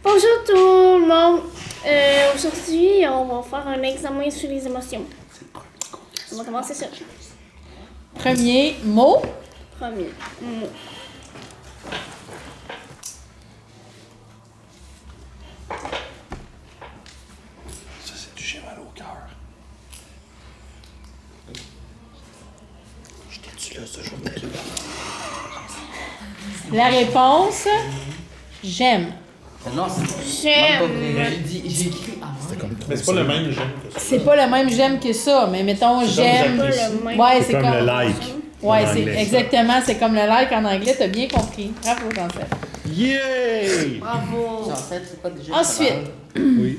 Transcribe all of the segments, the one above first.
Bonjour tout le monde. Aujourd'hui, on va faire un examen sur les émotions. On va commencer ça. Premier mot. Premier mot. Ça, c'est du j'ai mal au cœur. J'étais-tu là ce jour-là? La réponse, j'aime. Non, c'est J'aime. pas vrai. J'ai écrit avant. Mais c'est pas le même j'aime que ça. C'est pas le même j'aime que ça, mais mettons j'aime. Pas le même. Ouais, C'est comme le like. Ouais, en c'est anglais. exactement, c'est comme le like en anglais, t'as bien compris. Bravo, Jean-Seb. Yay! Bravo. J'en sais, c'est pas déjà. Ensuite. Oui.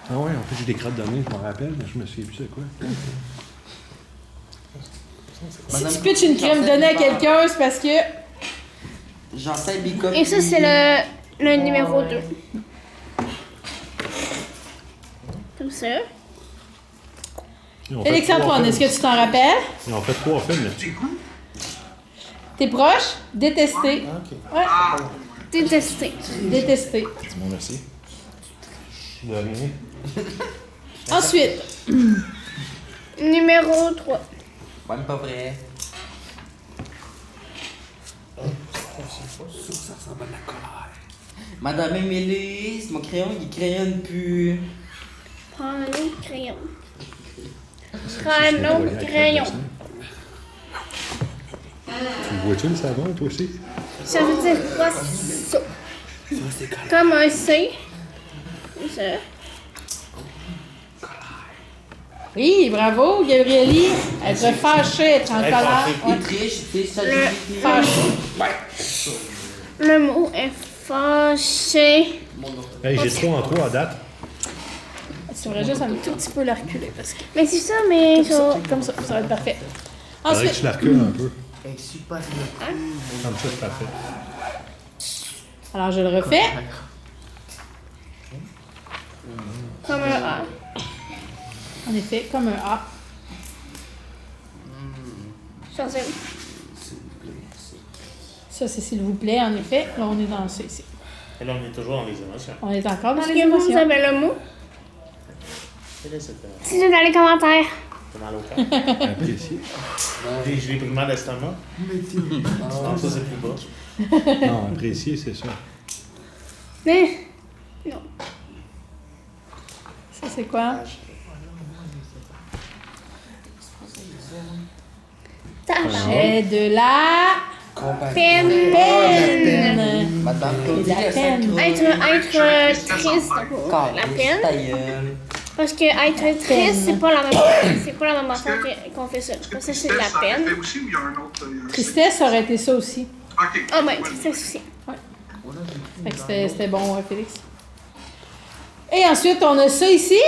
Ah ouais, en fait, j'ai des crottes de nez, je m'en rappelle, mais je me souviens plus c'est quoi. Si tu pitches une crème donnée à quelqu'un, c'est parce que. J'en sais, Bicoque. Et ça, c'est le numéro 2. Comme ça. Ils ont fait Félix-Antoine, trois est-ce que tu t'en rappelles? films. Ils ont fait 3 films là-dessus. T'es proche? Détester. Ouais, Détester. détester. Bon, merci. De rien. Ensuite, Numéro 3. Même pas vrai. Ça ressemble à de la colère. Madame Émilie, mon crayon, il crayonne plus. Prends un autre crayon. Prends un autre crayon. Tu vois-tu le savon, toi aussi? Ça veut dire quoi ça? Comme un C. Ça. oui, bravo, Gabrieli. Être fâché, être en colère. Il Ouais. triche, c'est ça, Le j'ai Fâché. Le mot est fâché. Hey, j'ai 3 en 3 à date. Tu devrais juste un tout petit peu le reculer parce que. Mais c'est ça, mais ça. Comme ça va être parfait. Faudrait que Ensuite, je la recule un peu. Elle est super Comme ça, c'est parfait. alors je le refais. Comme un A. En effet, comme un A. Ça, c'est. Ça, c'est s'il vous plaît, en effet. Là, on est dans ça ici. Et là, on est toujours dans les émotions. On est encore dans Dans les les mots, vous émotions. avez le mot. Et là, c'est C'est dans les commentaires. mal au cœur. Apprécié. J'ai pris mal d'estomac. Non, ça, c'est plus bas. Non, apprécié, c'est ça. Mais. Non. Ça, c'est quoi? Tâche. J'ai de la Peine. peine. Madame Et Claudie, de la elle peine. Être triste. La peine. Parce que être triste, c'est pas la même affaire qu'on fait ça. Parce que c'est de la peine. Aussi, ou il y a un autre. Tristesse, ça aurait été ça aussi. Ok. Ah, ben, tristesse aussi. Fait que c'était bon, ouais, Félix. Et ensuite, on a ça ici.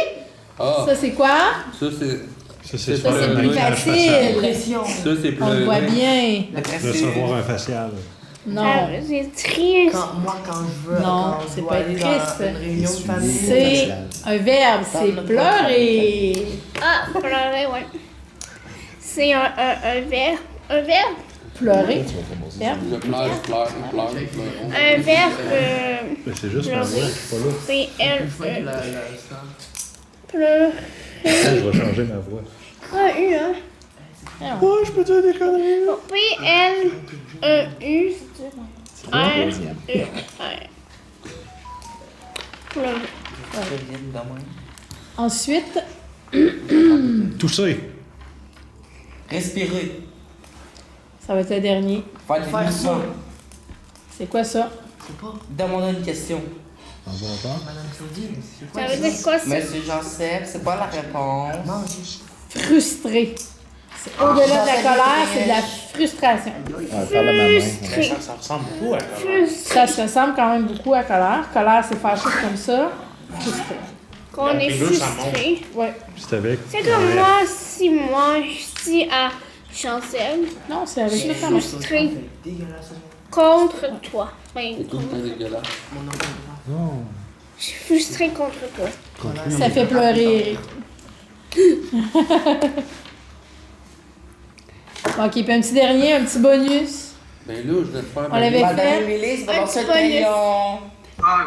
Ah, Ça, c'est quoi? ça c'est. Ça, c'est Ça, c'est le plus maquillage facile. Ça c'est On le voit bien. Recevoir un facial. Non. C'est triste. Moi, quand je veux. Non, quand je c'est dois pas aller être dans triste. une réunion de famille. C'est un verbe, c'est pleurer. Ah, pleurer, ouais. C'est un verbe. Un verbe. Pleurer. Verbe. Je pleure. Un verbe. Ben, c'est juste ma voix, je suis pas là. P-L-E. Pleurer. Je vais changer ma voix. Ah, U, hein. Oh, je peux dire des conneries. Bon, P-L-E-U. R-E-R. Pleurer. Ensuite, Tousser. Respirer. ça va être le dernier. Faire des mouvements. C'est quoi ça? Demander une question. On va entendre. Madame Claudie, c'est quoi Ça veut dire quoi, ça? Monsieur Jean-Seb, c'est pas la réponse. Non, Frustré. C'est au-delà de la colère, c'est de la frustration. Frustré. Ça ressemble beaucoup à quoi. Frustré. Ça se ressemble quand même beaucoup à colère. Colère, c'est fâché comme ça. Frustré. Qu'on est Les deux, ça monte. frustré. Ouais. C'est avec. C'est comme moi, si moi, je dis à Chancel, Non, c'est avec je le suis temps. frustré dégueulasse. contre toi. Ben, Tout est dégueulasse. Mon nom est Non. je suis frustré contre toi. Ça fait pleurer. Ok, puis un petit dernier, un petit bonus. Ben là, je vais te faire. On l'avait Madame fait. Émilie, c'est Un pas ça le petit bonus. crayon. Ah,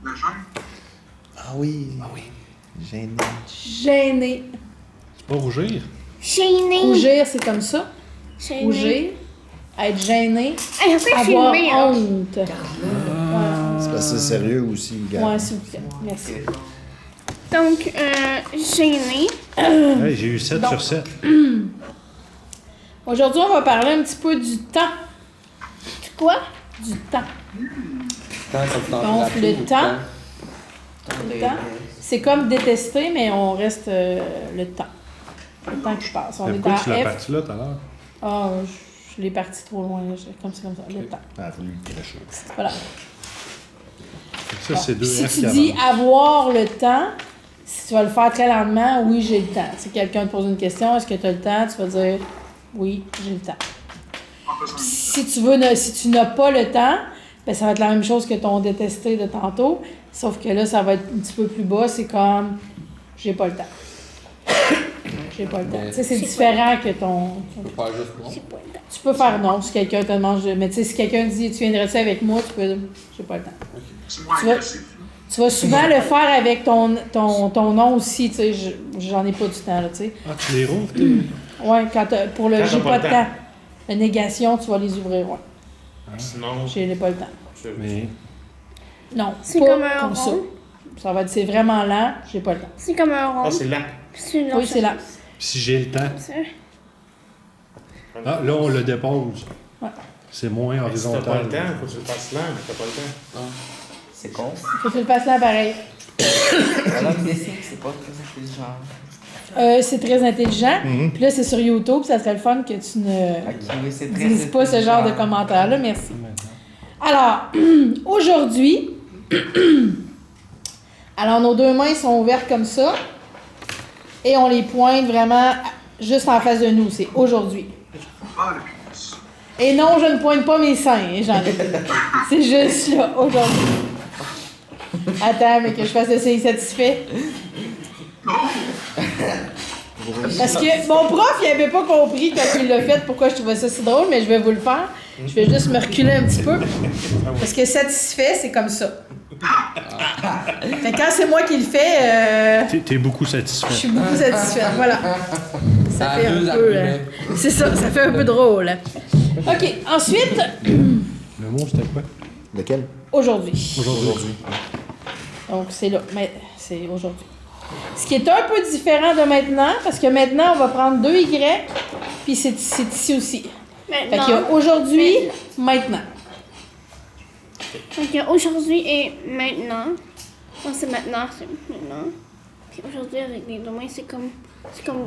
le jaune. Ah oui. Gêné. Gêné. C'est pas rougir. Gêné. Rougir, c'est comme ça. Gêné. Rougir. Être gêné. Hey, on peut Avoir filmer, hein. honte. C'est parce que c'est sérieux aussi, gars. Ouais, s'il vous plaît. Merci. Donc, gêné. Hey, j'ai eu 7 sur 7. Aujourd'hui, on va parler un petit peu du temps. Quoi? Du temps. Quand ça te Donc, le temps. Le temps. C'est comme détester, mais on reste le temps. Le temps qui passe. On est Pourquoi tu dans l'as F. parti là tout à l'heure? Ah, je l'ai parti trop loin. Là. Comme ça, le temps. Ah, faut lui cracher. Voilà. Ça, c'est deux Si F tu qui dis avancent. avoir le temps, si tu vas le faire très lentement, oui, j'ai le temps. Si quelqu'un te pose une question, est-ce que tu as le temps, tu vas dire oui, j'ai le temps. En faisant une Si tu n'as pas le temps, ben, ça va être la même chose que ton détesté de tantôt, sauf que là, ça va être un petit peu plus bas. C'est comme j'ai pas le temps. J'ai pas le temps. Mais- Tu sais, c'est différent que ton. Tu peux faire juste moi. C'est pas le temps. Tu peux faire non si quelqu'un te demande. Mais tu sais, si quelqu'un te dit tu viendrais-tu avec moi, tu peux dire j'ai pas le temps. C'est moins Tu vas- agressif. Tu vas souvent le faire avec ton nom aussi, tu sais, j'en ai pas du temps, là, tu sais. Ah, tu les rouvres, t'es... Ouais, pour le Quand j'ai t'as pas de temps. La négation, tu vas les ouvrir, ouais. Sinon, J'ai pas le temps. Mais Non, C'est pas comme un comme ça. rond. Ça va être, c'est vraiment lent, j'ai pas le temps. C'est comme un rond. ah, c'est lent. C'est une Oui, c'est lent. si j'ai le temps... Ça. Ah, là, on le dépose. Ouais. C'est moins Mais si t'as pas horizontal. le temps, faut que tu le fasses lent, mais t'as pas le temps. C'est con. Faut que tu le fasses là pareil. Alors que dessine, c'est pas très intelligent. C'est très intelligent. Puis là, c'est sur YouTube, ça serait le fun que tu ne Ok, oui, c'est très dises pas ce genre de intelligent. commentaires-là. Merci. Alors, aujourd'hui, alors nos deux mains sont ouvertes comme ça et on les pointe vraiment juste en face de nous. C'est aujourd'hui. Ah, le pénis. Et non, je ne pointe pas mes seins, Jean-Luc. C'est juste là, aujourd'hui. Attends, mais que je fasse le signe satisfait. Parce que mon prof, il avait pas compris quand il l'a fait pourquoi je trouvais ça si drôle, mais je vais vous le faire. Je vais juste me reculer un petit peu. Parce que satisfait, c'est comme ça. Fait que quand c'est moi qui le fais, T'es beaucoup je satisfait. suis beaucoup satisfaite. Voilà. Ça Ah, fait un deux peu. arguments. C'est ça, ça fait un peu drôle. OK, ensuite, Le mot, c'était quoi? Lequel? aujourd'hui. Aujourd'hui. Donc, c'est là. Mais c'est aujourd'hui. Ce qui est un peu différent de maintenant, parce que maintenant, on va prendre 2 Y, puis c'est ici aussi. Fait qu'il y a Maintenant. aujourd'hui, maintenant. Donc, il y a aujourd'hui et maintenant. Non, c'est maintenant, c'est maintenant. Puis aujourd'hui, avec les deux mains, c'est comme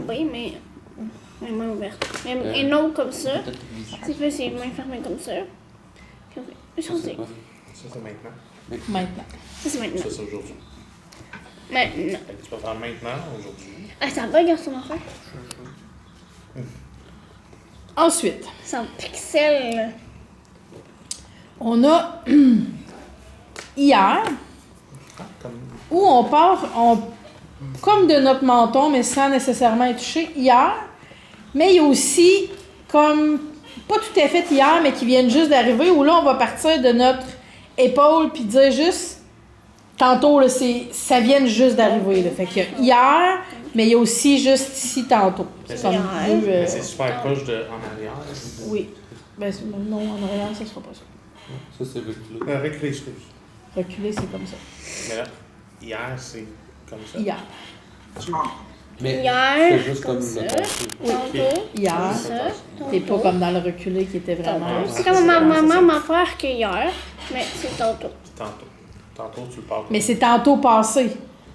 B, mais les mains ouvertes. Mais, et non comme ça. C'est plus les mains fermées comme ça. Puis aujourd'hui. Ça, c'est maintenant. Maintenant. Ça, c'est maintenant. Ça, c'est aujourd'hui. Maintenant. Fait que tu vas faire maintenant, aujourd'hui. Ah, ça bug sur mon affaire. Ensuite, C'est en pixel. on a hier, Comme... où on part comme de notre menton, mais sans nécessairement être touché, hier. Mais il y a aussi, comme, pas tout à fait hier, mais qui viennent juste d'arriver, où là, on va partir de notre épaule, puis dire juste, tantôt, là, ça vient juste d'arriver. Là. Fait qu'il y a hier, mais il y a aussi juste ici, tantôt. C'est comme Hier. deux, Mais c'est super proche de en arrière. oui. Ben, non, en arrière, ça sera pas ça. Ça, c'est reculé. Reculer, excuse. Reculer, c'est comme ça. Mais là, hier, c'est comme ça. Hier. Mais Hier, c'est juste comme comme ça. le passé. Tantôt. Hier. Ça. T'es pas comme dans le reculé qui était vraiment... C'est comme ma maman m'a fait que hier, mais c'est tantôt. Tantôt. Tantôt, tu le parles. Mais c'est tantôt passé.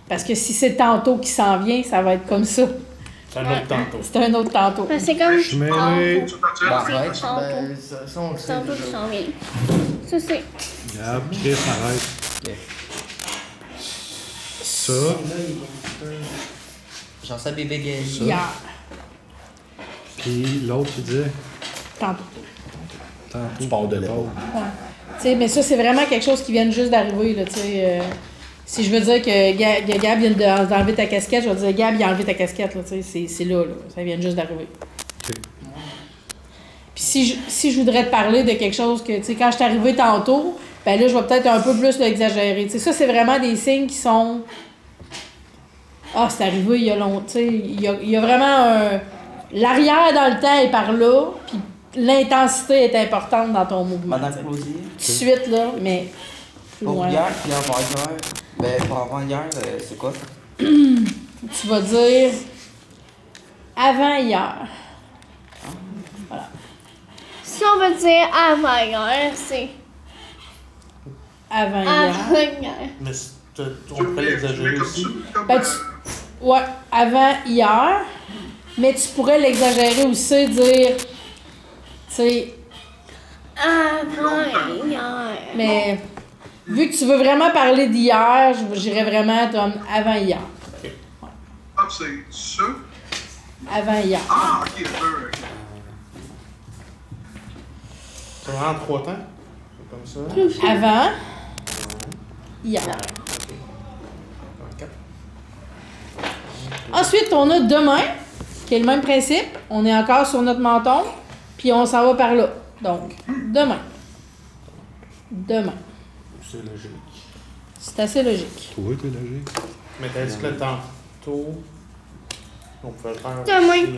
Parce que si c'est tantôt qui s'en vient, ça va être comme ça. C'est un autre tantôt. C'est un autre tantôt. Ben, c'est comme Je suis mêlé. tantôt. Bah, C'est arrête. tantôt. Ben, ça, on le sait Tantôt qui déjà. s'en vient. Ça, c'est. Gab, Chris, arrête. Ça, Genre ça, bébé gay. Hier. puis l'autre, tu disais, Tantôt. tantôt. Tu pars de l'épaule. Ouais. Tu sais, mais ça, c'est vraiment quelque chose qui vient juste d'arriver, là, tu sais. Si je veux dire que Gab vient d'enlever ta casquette, je vais dire Gab, il a enlevé ta casquette, là, tu sais. C'est là, là. Ça vient juste d'arriver. Puis si je voudrais te parler de quelque chose que, tu sais, quand je suis arrivée tantôt, ben là, je vais peut-être un peu plus l'exagérer. Tu sais, ça, c'est vraiment des signes qui sont... Ah, c'est arrivé il y a longtemps. Tu sais, il y a vraiment un... L'arrière dans le temps est par là, puis l'intensité est importante dans ton mouvement. Madame t'sais. Claudier. Tout de suite, là, mais... plus Pour loin. hier puis avant-hier, ben pour avant-hier, c'est quoi? Tu vas dire avant hier. Si on veut dire avant-hier, c'est Avant hier. avant-hier. Mais on pourrait l'exagérer aussi. Ben, ouais, avant hier. Mais tu pourrais l'exagérer aussi, dire, tu sais, Avant-hier. mais vu que tu veux vraiment parler d'hier, j'irais vraiment comme avant hier. Ah, c'est ça? Avant hier. Ah, ok, d'accord. C'est vraiment 3 temps? C'est comme ça? Avant hier. Ensuite, on a demain, qui est le même principe. On est encore sur notre menton, puis on s'en va par là. Donc, demain. Demain. C'est logique. C'est assez logique. Toi, t'es logique. Mais t'as dit que le tantôt, on pouvait le faire Demain. aussi,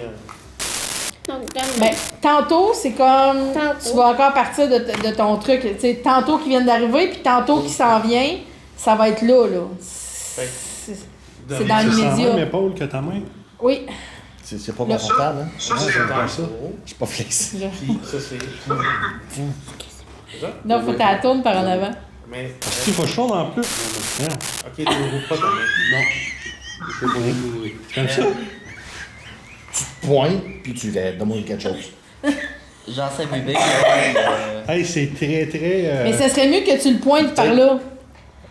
Donc, demain. Ben, tantôt, c'est comme... Tantôt. Tu vas encore partir de ton truc. Tu sais, tantôt qui vient d'arriver, puis tantôt qui s'en vient, ça va être là, là. Fait que C'est dans C'est sans l'immédiat. même épaule que ta main. Oui. C'est pas Là. confortable, hein? Ça, Ouais, c'est c'est avant. pas ça. Je suis pas flexible. Puis ça, c'est. C'est ça? Non, faut que tu la tournes par en avant. Mais. Il faut chaud en plus. Non, Ok, tu ouvres pas ta main. non. C'est pas comme ça. Tu te pointes, puis tu vas donner quelque chose. J'en sais bébé. Hey, c'est très, très... Mais ça serait mieux que tu le pointes par là.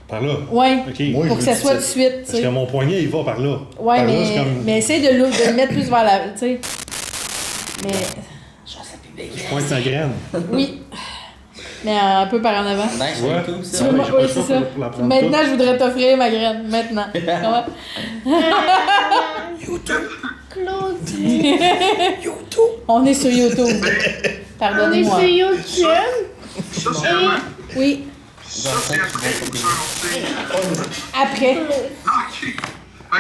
Par là. Ouais. OK. Moi, Pour que je ça veux soit dire, de suite, tu Parce que sais. mon poignet, il va par là. Ouais, Par là, c'est comme... mais essaye de le mettre plus vers la... Tu sais. Mais... Je pointe ma graine. Oui. Mais un peu par en avant. Nice, Ouais. YouTube, Tu ça. veux mais moi- j'ai pas oui, le c'est choix ça. pour la prendre Maintenant, toute. je voudrais t'offrir ma graine. Maintenant. Comment? Claudie. On est sur YouTube. On est Pardonnez-moi. sur YouTube. Ça, c'est avant. Oui. Ça, c'est après. ou ça, c'est- Après. Ah, ok.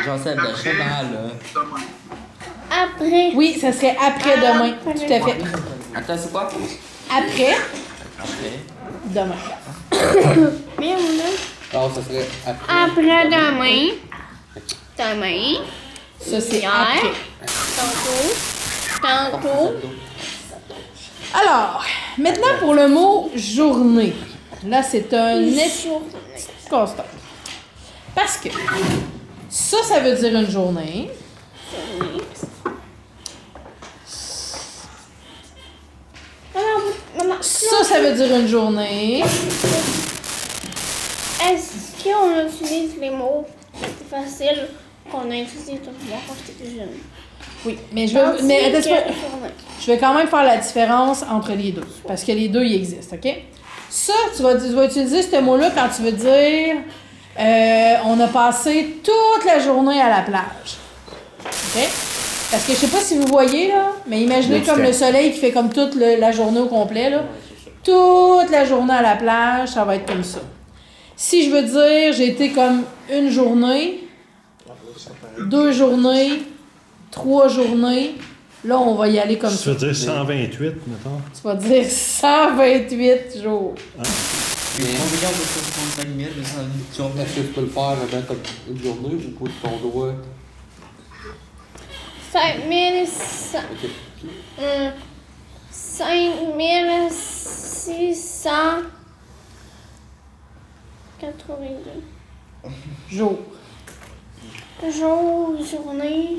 J'en sais, ben, je sais mal, là. Demain. Après. Oui, ça serait après-demain. Tout à fait. Attends, c'est quoi? Après, Après. demain. Mais on a. Alors, ça serait après. Après-demain. Demain. Ça, c'est Hier. après. Tantôt. Alors, maintenant pour le mot journée. Là, c'est un constant. Parce que ça veut dire une journée. Ça veut dire une journée. Est-ce qu'on utilise les mots faciles qu'on a utilisés tout le monde quand j'étais plus jeune? Oui, mais je vais quand même faire la différence entre les deux. Parce que les deux, ils existent, OK? Ça, tu vas utiliser ce mot-là quand tu veux dire on a passé toute la journée à la plage. OK? Parce que je sais pas si vous voyez, là, mais imaginez Le comme temps. le soleil qui fait comme toute la journée au complet, là. Toute la journée à la plage, ça va être comme ça. Si je veux dire j'ai été comme une journée, 2 journées, 3 journées, là, on va y aller comme Tu ça. veux dire 128, mettons? Tu vas dire 128 jours. Mais combien de 65 000, 210 jours? Est-ce que tu peux le faire avant comme une journée ou pour ton doigt? 5600. Ok. 5682 Jours. jours, journée.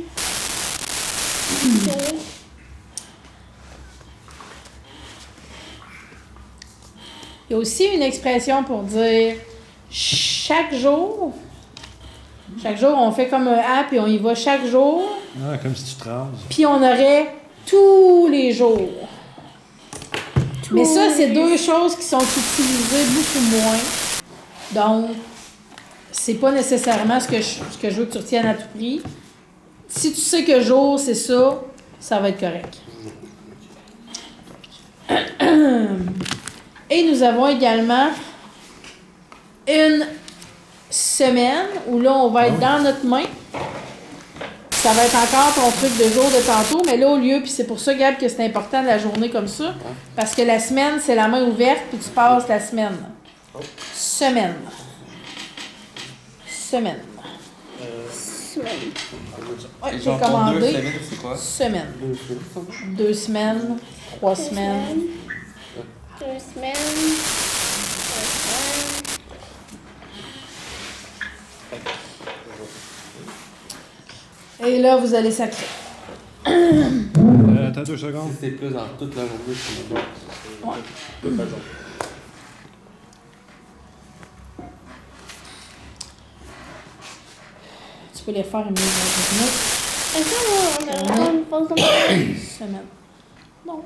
Il y a aussi une expression pour dire chaque jour. Chaque jour, on fait comme un A, puis on y va chaque jour. Ah, comme si tu te rases. Puis on aurait tous les jours. Mais ça, c'est deux choses qui sont utilisées beaucoup moins. Donc, c'est pas nécessairement ce que je veux que tu retiennes à tout prix. Si tu sais que jour, c'est ça, ça va être correct. Et nous avons également une semaine où là, on va être dans notre main. Ça va être encore ton truc de jour de tantôt, mais là, au lieu, puis c'est pour ça, Gab, que c'est important la journée comme ça, parce que la semaine, c'est la main ouverte, puis tu passes la semaine. Semaine. Semaine. Ouais, Et j'ai genre, pour 2 commandé. semaines, c'est quoi? Semaine. 2 semaines, 3 semaines. 2 semaines. 3 semaines. Et là, vous allez sacrer. Attends 2 secondes. Si c'est plus dans toute la journée, c'est bon. Tu peux les faire une journée. Est-ce qu'on va une pause de Semaine. Non.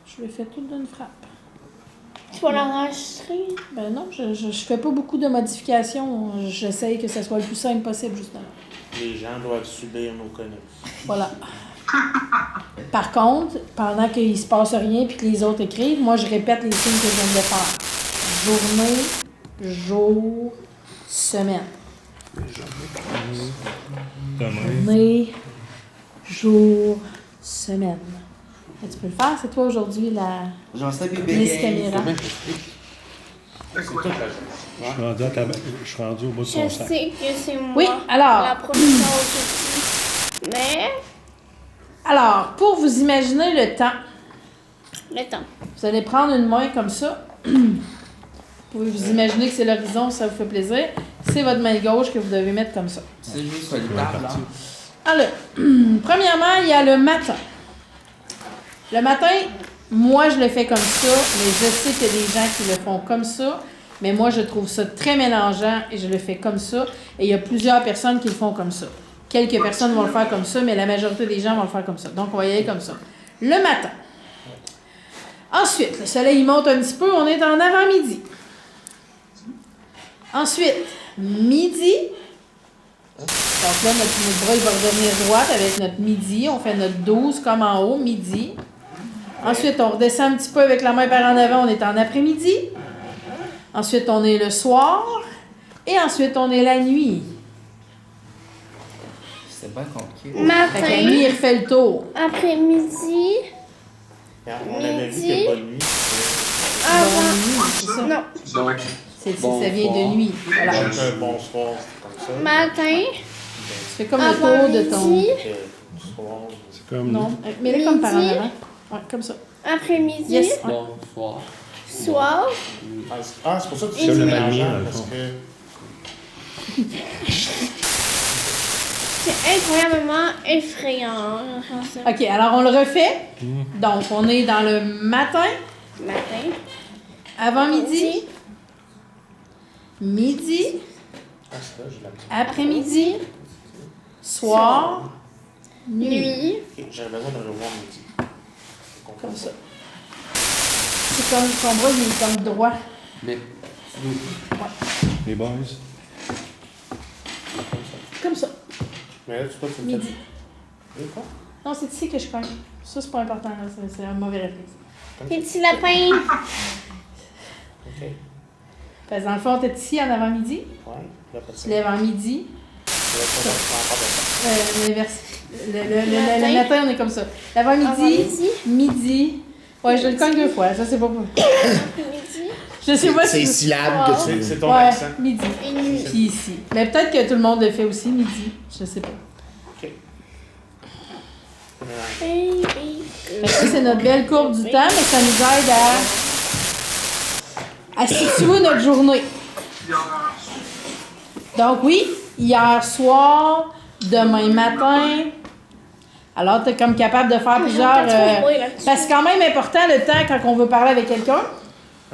Je le fais tout d'une frappe. Tu vas l'enregistrer? Ben non, je fais pas beaucoup de modifications. J'essaye que ça soit le plus simple possible, justement. Les gens doivent subir nos conneries. Voilà. Par contre, pendant qu'il se passe rien puis que les autres écrivent, moi, je répète les signes que je viens de faire. Journée, jour, semaine. Journée, jour, semaine. Et tu peux le faire, c'est toi aujourd'hui la Genre ça, bébé. Miss Caméra. C'est toute la journée. Je suis rendu au bout de Je son sac. sais que c'est moi. Oui, alors. La professeure aussi. Mais, Alors, pour vous imaginer le temps, le temps. vous allez prendre une main comme ça. Vous pouvez vous imaginer que c'est l'horizon, ça vous fait plaisir. C'est votre main gauche que vous devez mettre comme ça. C'est juste solitaire, là. Alors, premièrement, il y a le matin. Le matin, moi, je le fais comme ça, mais je sais qu'il y a des gens qui le font comme ça. Mais moi, je trouve ça très mélangeant et je le fais comme ça. Et il y a plusieurs personnes qui le font comme ça. Quelques personnes vont le faire comme ça, mais la majorité des gens vont le faire comme ça. Donc, on va y aller comme ça. Le matin. Ensuite, le soleil il monte un petit peu, on est en avant-midi. Ensuite, midi. Donc là, notre bras il va redevenir droite avec notre midi. On fait notre 12 comme en haut, midi. Ensuite, on redescend un petit peu avec la main par en avant, on est en après-midi. Ensuite, on est le soir. Et ensuite, on est la nuit. C'est pas compliqué. Fait que la nuit, il Matin, refait le tour. après-midi, On avait vu que bonne nuit, c'était avant. Bonne nuit, c'est ça. Non, Donc, Ça vient de nuit. Voilà. donc un bonsoir, c'est comme ça. matin, Tu fais comme le tour de ton... avant-midi, Soir, C'est comme. Non, mets-le comme par en Midi. avant. Ouais, comme ça. après-midi, Yes. Ouais. bon, soir. soir, c'est pour ça que tu Et fais le nuit. mélangeant, Dans le parce fond. que c'est incroyablement effrayant. OK, alors on le refait. Donc, on est dans le matin, Matin, avant-midi, midi, ah, c'est là, j'ai la petite. après-midi, soir, nuit. nuit, Ok, j'avais besoin de revoir midi. Comme ça. C'est comme ton bras, il est comme droit. Mais, Les boys. Comme ça. Mais là, tu me Midi. fais. Quoi? Non, c'est ici que je cogne. Ça, c'est pas important, là. C'est un mauvais réflexe. petit lapin, Ok. Parce que dans le fond, t'es ici en avant-midi. Ouais, là, pas de Tu ça. lèves en midi. Là, ça, encore de ça. L'inverse. Le matin, on est comme ça. L'avant-midi, Avant-midi. midi. Ouais, je le cogne 2 fois. Ça, c'est pas pour. après-midi Je sais pas C'est les si. syllabes que tu. C'est ton Ouais, accent. midi. et nuit. Puis ici. Mais peut-être que tout le monde le fait aussi, midi. Je sais pas. Ok. Baby Fait que ça, c'est notre belle courbe du temps, mais ça nous aide à situer notre journée. Donc oui, hier soir, demain matin. Alors, tu es comme capable de faire plusieurs... parce que c'est quand même important le temps quand on veut parler avec quelqu'un.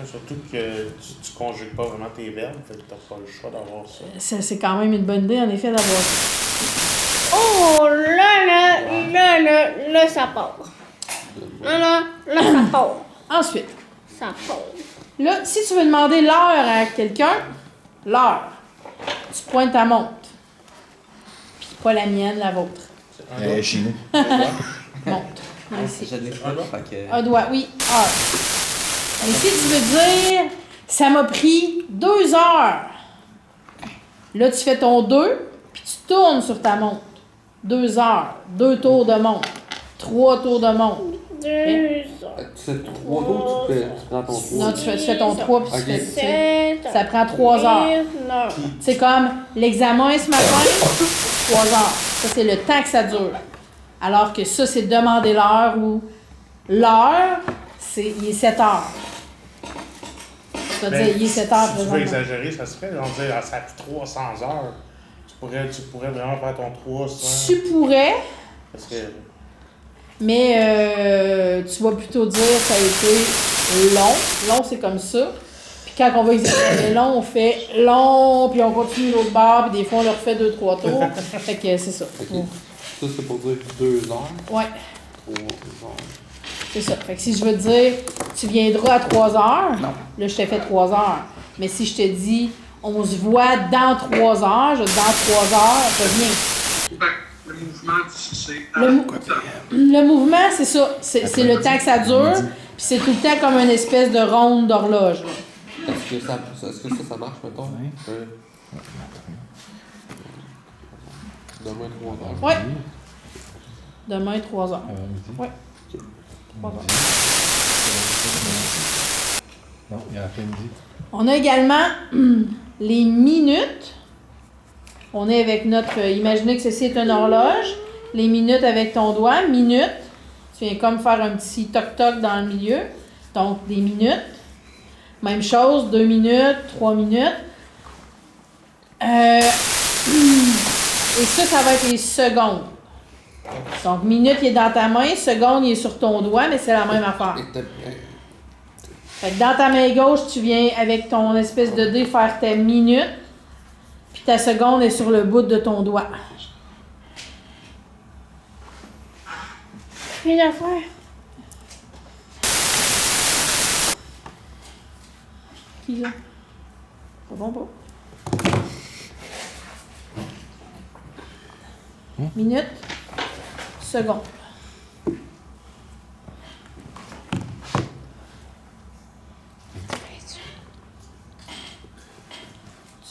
Surtout que tu conjugues pas vraiment tes verbes, fait que t'as pas le choix d'avoir ça. C'est quand même une bonne idée, en effet, d'avoir... Oh là, ça part. Là, ça part. Ensuite, Ça part. là, si tu veux demander l'heure à quelqu'un, l'heure, tu pointes ta montre. Puis pas la mienne, la vôtre. Chez nous. Montre. Ici. Je l'ai pas, fait que... Un doigt, oui. Heure. Et si tu veux dire, ça m'a pris 2 heures. Là, tu fais ton 2, puis tu tournes sur ta montre. 2 heures. 2 tours de montre. 3 tours de montre. 2 heures. Tu fais 3 tours, tu prends ton 3. Non, tu fais ton 3, puis tu Ok. fais... 7. Ça prend 3 heures. 9. C'est comme l'examen ce matin, 3 heures. Ça, c'est le temps que ça dure. Alors que ça, c'est demander l'heure ou l'heure, il est 7 heures. Ça veut dire, il est 7 heures Si tu veux présentement. exagérer, ça serait, on dire, ça a pris 300 heures. Tu pourrais vraiment faire ton 300. Tu pourrais, Ça serait... mais tu vas plutôt dire que ça a été long. Long, c'est comme ça. Puis quand on va exagérer long, on fait long, puis on continue l'autre barre, puis des fois, on le refait 2-3 tours. Fait que c'est ça. Ok. Ça, c'est pour dire 2 heures. Ouais. 3 heures. C'est ça. Fait que si je veux dire, tu viendras à 3 heures, là, je t'ai fait 3 heures. Mais si je te dis, on se voit dans 3 heures, je dis dans 3 heures, reviens. Le mouvement, c'est... Le mouvement, c'est ça. C'est le temps que ça dure, puis c'est tout le temps comme une espèce de ronde d'horloge. Là. Est-ce que ça marche, mettons? Demain, 3 heures. Ouais. Demain, 3 heures. Ouais. 3 heures. Non, il y a l'après-midi. On a également les minutes. On est avec notre... imaginez que ceci est une horloge. Les minutes avec ton doigt. Minutes. Tu viens comme faire un petit toc-toc dans le milieu. Donc, des minutes. Même chose, 2 minutes, 3 minutes. Et ça va être les secondes. Donc, minute, il est dans ta main. Seconde, il est sur ton doigt, mais c'est la même affaire. Fait que dans ta main gauche, tu viens avec ton espèce de dé faire ta minute. Puis ta seconde est sur le bout de ton doigt. Une affaire. Qui ça? Pas bon, pas. Minute. Seconde.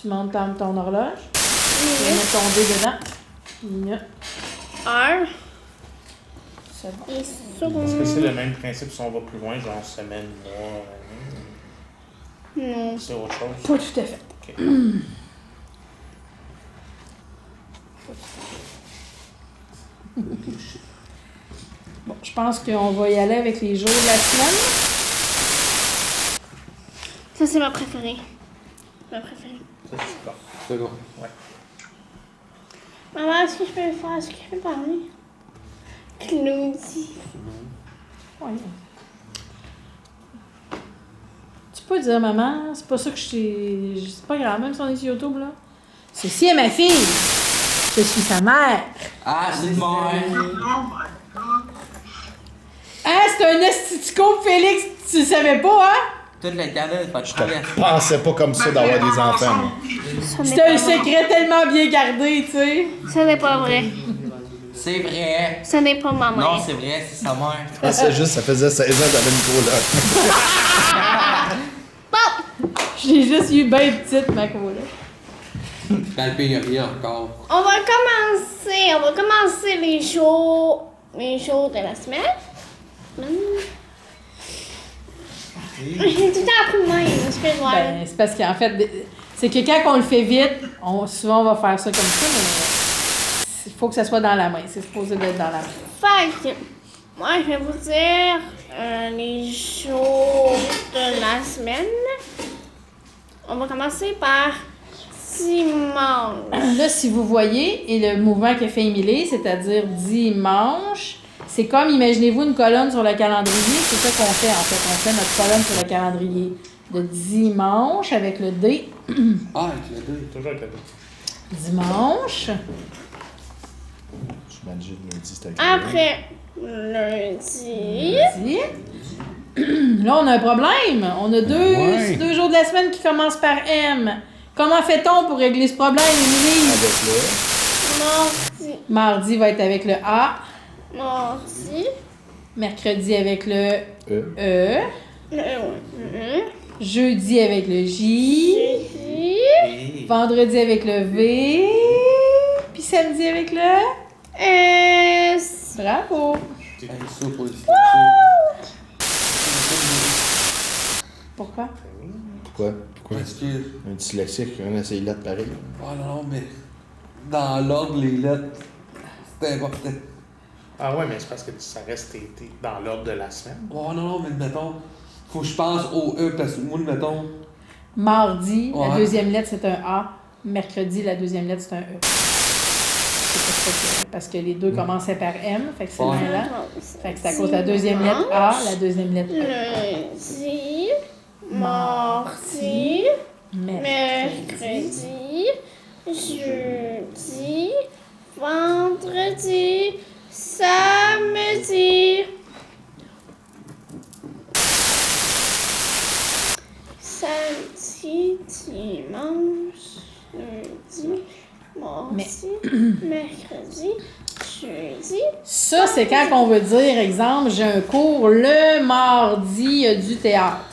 Tu montes ton horloge. Tu vas mettre ton dé dedans. Minute. Heure. Seconde. Et Est-ce que seconde. c'est le même principe si on va plus loin, genre semaine, mois, année? Non. C'est autre chose? Pas tout à fait. Ok. Bon, je pense qu'on va y aller avec les jours de la semaine. Ça, c'est ma préférée. Ma préférée. Ça, c'est super. Seconde. Maman, est-ce que je peux le faire? Est-ce que je peux parler? Claudie. Ouais. Tu peux dire, maman, c'est pas ça que je t'ai. C'est pas grave, même si on est sur YouTube, là. Ceci est ma fille. Je suis sa mère. Ah, c'est mort! Ah, c'est un esthetico, Félix, tu le savais pas, hein? Tout le gars-là, il va te Je traverser. pensais pas comme ça d'avoir des enfants. moi. C'est un secret tellement bien gardé, tu sais. Ça n'est pas vrai. C'est vrai! Ça n'est pas ma Non, mère. c'est vrai, c'est sa mère. Je pensais juste, ça faisait 16 ans d'avais une coloc. Je l'ai juste eu bien petite, ma coloc. Dans le pays, il n'y a rien encore. On va commencer les shows de la semaine. J'ai tout le temps appris de même, excuse-moi. Ben, c'est parce qu'en fait, c'est que quand on le fait vite, souvent on va faire ça comme ça, mais il faut que ça soit dans la main. C'est supposé d'être dans la main. Fait que, moi, je vais vous dire les jours de la semaine. On va commencer par dimanche. Là, si vous voyez, et le mouvement qu'a fait Émilie, c'est-à-dire dimanche, c'est comme, imaginez-vous une colonne sur le calendrier. C'est ça qu'on fait, en fait. On fait notre colonne sur le calendrier de dimanche avec le D. Ah, tu l'as dit. Toujours avec la petite. Dimanche. Je suis obligé de lundi, c'était Après lundi. Lundi. Là, on a un problème. On a deux jours de la semaine qui commencent par M. Comment fait-on pour régler ce problème, Émilie? avec le. Mardi. Mardi va être avec le A. Mardi. Mercredi avec le E. E. Jeudi avec le J. Et... Vendredi avec le V. Puis samedi avec le... S. Bravo! Hey, ça, pour les Pourquoi? Pourquoi? Parce que. Un dyslexique, un essai de lettres pareil. Oh non, mais. Dans l'ordre, les lettres, c'est important. Ah ouais, mais c'est parce que ça reste t'es dans l'ordre de la semaine. Oh non, mais mettons. Faut que je pense au E, parce que moi, mettons. Mardi, la Ouais. deuxième lettre, c'est un A. Mercredi, la deuxième lettre, c'est un E. C'est pour ça que... Parce que les deux commençaient par M, fait que c'est Ouais. là. Fait que c'est à cause de la deuxième lettre A, la deuxième lettre E. Lundi, mardi, mercredi, jeudi, vendredi, samedi. Samedi, dimanche, lundi, mardi, mercredi, jeudi. Ça, c'est quand on veut dire, exemple, j'ai un cours le mardi, il y a du théâtre.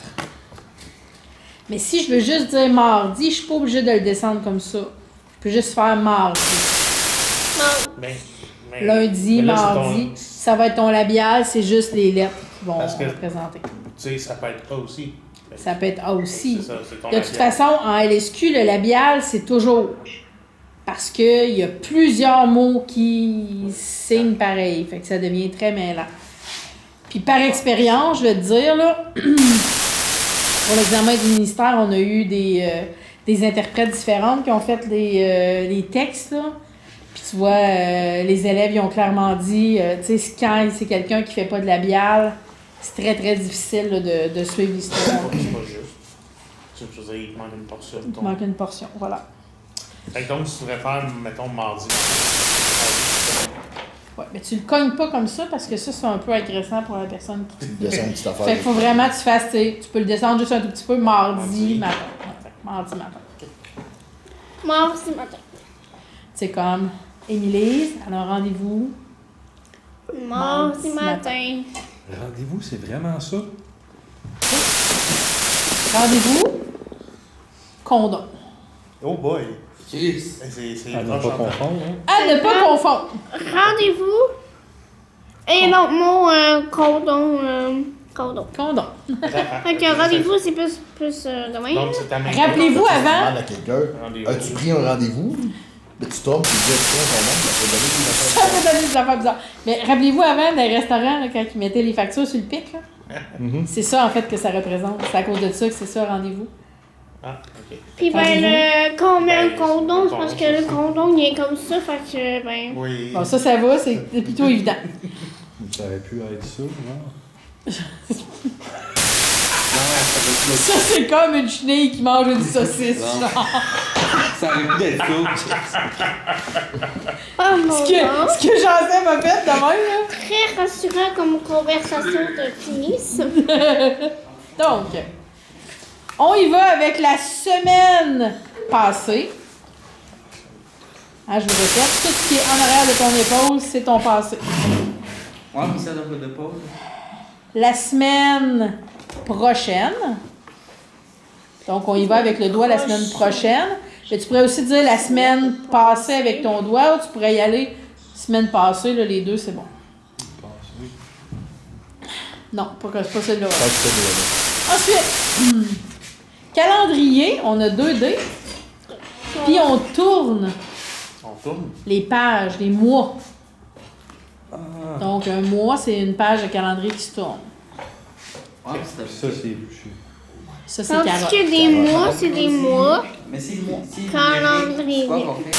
Mais si je veux juste dire mardi, je suis pas obligée de le descendre comme ça. Je peux juste faire mardi. Mais Lundi, mais là, c'est mardi, ton- ça va être ton labial, c'est juste les lettres qui vont Parce que- représenter. Tu sais, ça peut être A aussi. Ça peut être A aussi. C'est ça, c'est ton De toute labial. façon, en LSQ, le labial, c'est toujours. Parce qu'il y a plusieurs mots qui signent pareil. Fait que ça devient très mêlant. Puis par expérience, je vais te dire, là, pour l'examen du ministère, on a eu des interprètes différentes qui ont fait les textes, là. Puis tu vois, les élèves, ils ont clairement dit, tu sais, quand c'est quelqu'un qui fait pas de labial, c'est très, très difficile là, de suivre l'histoire. C'est pas juste. Je veux dire, il te manque une portion. Il te manque une portion, voilà. Fait que donc, tu devrais faire, mettons, mardi. Ouais, mais tu le cognes pas comme ça parce que ça, c'est un peu agressant pour la personne qui... Tu descends une petite affaire. Fait qu'il faut vraiment que tu fasses, tu sais, tu peux le descendre juste un tout petit peu mardi Mardi. matin. Ouais, mardi matin. Mardi matin. C'est comme Émilise, elle a un rendez-vous. Mardi matin. Rendez-vous, c'est vraiment ça? Rendez-vous, condom. Oh boy! Chris. C'est À ne pas confondre, hein? À ne pas confondre. Rendez-vous. Et l'autre mot, condom. Condom. Condom. Fait que rendez-vous, c'est plus demain. Donc, c'est ta main. Rappelez-vous Tu avant, demandes à quelqu'un, Rendez-vous. as-tu pris un rendez-vous? Mais tu tombes, tu dis, tiens, ton nom, ça peut donner des ça affaires. peut donner des affaires bizarres. Mais rappelez-vous avant, dans les restaurants, là, quand ils mettaient les factures sur le pic, là, c'est ça en fait que ça représente. C'est à cause de ça que c'est ça, rendez-vous. Ah, ok. Puis ben, combien de condoms? C'est parce que le condom, condom, il est comme ça. Fait que, ben. Oui. Bon, ça va, c'est plutôt évident. Ça aurait pu être ça, non? Ça, c'est comme une chenille qui mange une saucisse. Non. genre. Ça aurait pu être ça. Oh mon Ce Dieu! que Joseph a fait de même, là. Très rassurant comme conversation de tennis. Donc, on y va avec la semaine passée. Ah, je vous répète, tout ce qui est en arrière de ton épaule, c'est ton passé. Ouais, mais ça devrait de pause. La semaine prochaine. Donc, on y va avec le doigt la semaine prochaine. Mais tu pourrais aussi dire la semaine passée avec ton doigt ou tu pourrais y aller semaine passée, là, les deux, c'est bon. Non, c'est pas celui-là. Ah, tu peux le- Ensuite, calendrier, on a 2 dés. Puis on tourne On tourne. les pages, les mois. Donc, un mois, c'est une page de calendrier qui se tourne. Ouais, c'est Ça, c'est bûché. Ça, c'est Parce carotte. que des mois, c'est des mois. Mais c'est Calendrier. C'est quoi qu'on fait?